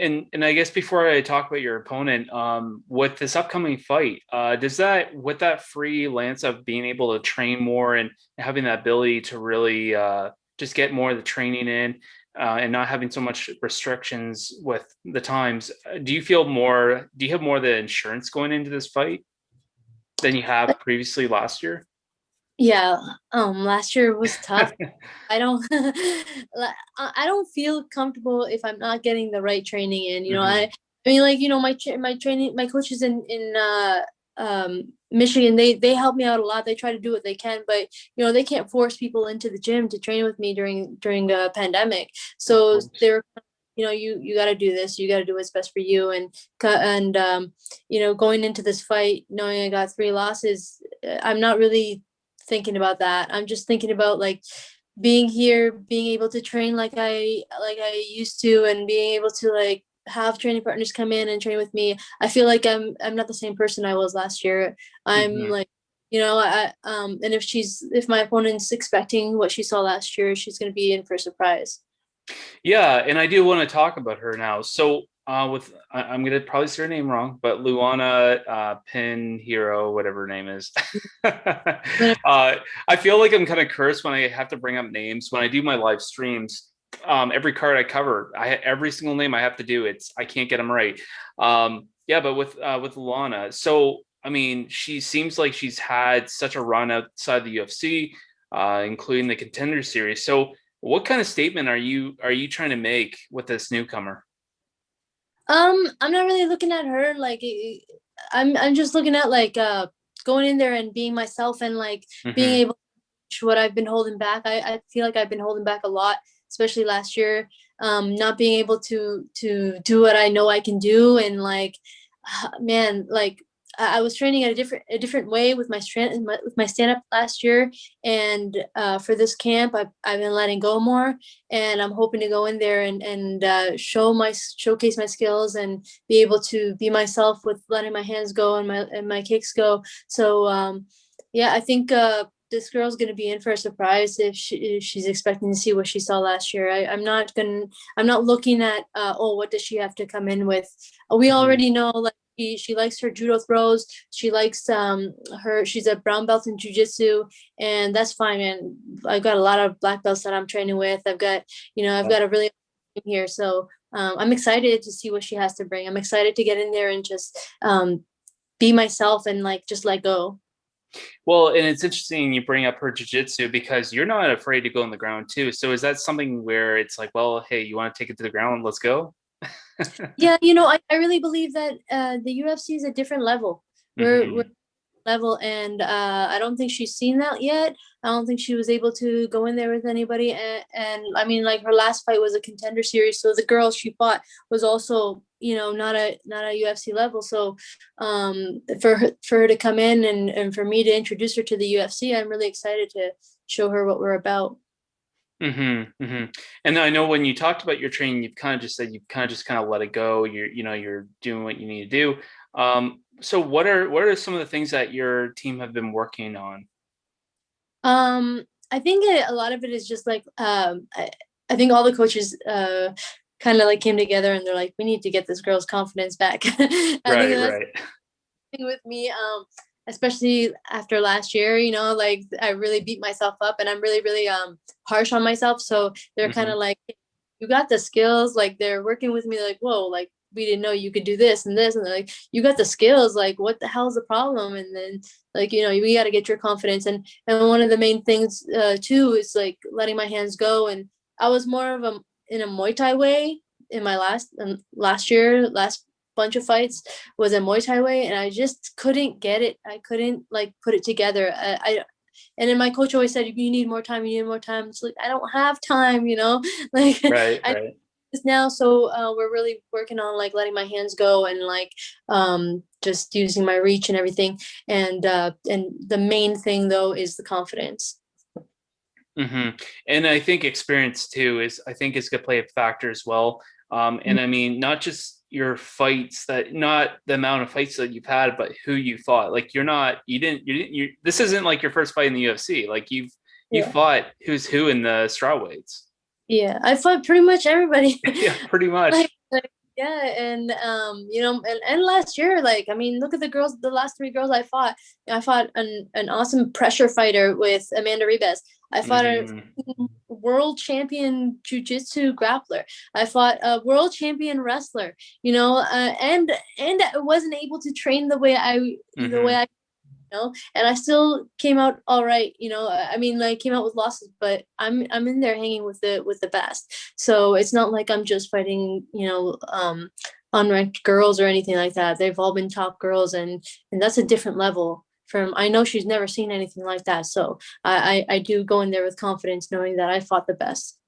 And I guess before I talk about your opponent, with this upcoming fight, does that with that freelance of being able to train more and having that ability to really just get more of the training in, and not having so much restrictions with the times, do you feel more? Do you have more of the insurance going into this fight than you have previously last year? Yeah, last year was tough. I don't I don't feel comfortable if I'm not getting the right training in. Hmm. I mean, like, my training, my coaches in Michigan, they help me out a lot. They try to do what they can, but they can't force people into the gym to train with me during the pandemic. Of So course. they're, you got to do this. You got to do what's best for you. And going into this fight, knowing I got three losses, I'm not really thinking about that. I'm just thinking about, like, being here, being able to train like I used to, and being able to, like, have training partners come in and train with me. I feel like I'm not the same person I was last year. I'm Hmm. like, and if my opponent's expecting what she saw last year, she's gonna be in for a surprise. Yeah, and I do want to talk about her now. So, I'm gonna probably say her name wrong, but Luana Pinheiro, whatever her name is. I feel like I'm kind of cursed when I have to bring up names when I do my live streams. Every card I cover, every single name I have to do. I can't get them right. Yeah, but with Luana, so I mean, she seems like she's had such a run outside the UFC, including the Contender Series. So what kind of statement are you trying to make with this newcomer? I'm not really looking at her like I'm just looking at, like, going in there and being myself, and, like, being Hmm. able to reach what I've been holding back. I feel like I've been holding back a lot, especially last year. Not being able to do what I know I can do, and, like, man, like, I was training at a different way with my strength, with my stand up last year, and for this camp, I've been letting go more, and I'm hoping to go in there and showcase my skills and be able to be myself with letting my hands go and my kicks go. So yeah, I think this girl's gonna be in for a surprise if she's expecting to see what she saw last year. I'm not looking at, oh, what does she have to come in with? We Hmm. already know, like, she likes her judo throws. She likes she's a brown belt in jujitsu, and that's fine, man. I've got a lot of black belts that I'm training with. I've got a really here. So I'm excited to see what she has to bring. I'm excited to get in there and just be myself and, like, just let go. Well, and it's interesting you bring up her jujitsu because you're not afraid to go on the ground too. So is that something where it's like, well, hey, you want to take it to the ground? Let's go. Yeah, I really believe that the UFC is a different level. We're Hmm. level, and I don't think she's seen that yet. I don't think she was able to go in there with anybody, and I mean, like, her last fight was a Contender Series, so the girl she fought was also, not a UFC level. So for her to come in, and for me to introduce her to the UFC, I'm really excited to show her what we're about. Hmm. Hmm. And I know when you talked about your training, you've kind of just said you've kind of just kind of let it go. You're doing what you need to do. So what are some of the things that your team have been working on? I think a lot of it is just, like, I think all the coaches kind of, like, came together, and they're like, we need to get this girl's confidence back. I think Right, that's right. the thing with me, especially after last year. Like, I really beat myself up, and I'm really, really harsh on myself. So they're kind Hmm. of like, you got the skills. Like, they're working with me, like, whoa, like, we didn't know you could do this and this, and they're like, you got the skills. Like, what the hell's the problem? And then, like, we got to get your confidence. And one of the main things too is, like, letting my hands go. And I was more of a in a Muay Thai way in my last bunch of fights was a Muay Thai way, and I just couldn't get it. I couldn't, like, put it together. And then my coach always said, you need more time. You need more time. It's like, I don't have time. Like, Right, I right. just now. So we're really working on, like, letting my hands go, and, like, just using my reach and everything. And the main thing though is the confidence. Hmm. And I think experience too I think is going to play a factor as well. And I mean, not just your fights not the amount of fights that you've had, but who you fought. Like this isn't like your first fight in the UFC. Like you Yeah. fought who's who in the strawweights. Yeah, I fought pretty much everybody. Yeah, pretty like, much. Yeah, and and last year, like, I mean, look at the girls, the last three girls I fought. I fought an awesome pressure fighter with Amanda Ribes. I fought a Hmm. world champion jujitsu grappler. I fought a world champion wrestler. And I wasn't able to train the way Hmm. I and I still came out all right. I mean, like, came out with losses, but I'm in there hanging with the best. So it's not like I'm just fighting, unranked girls or anything like that. They've all been top girls, and that's a different level from. I know she's never seen anything like that, so I do go in there with confidence, knowing that I fought the best.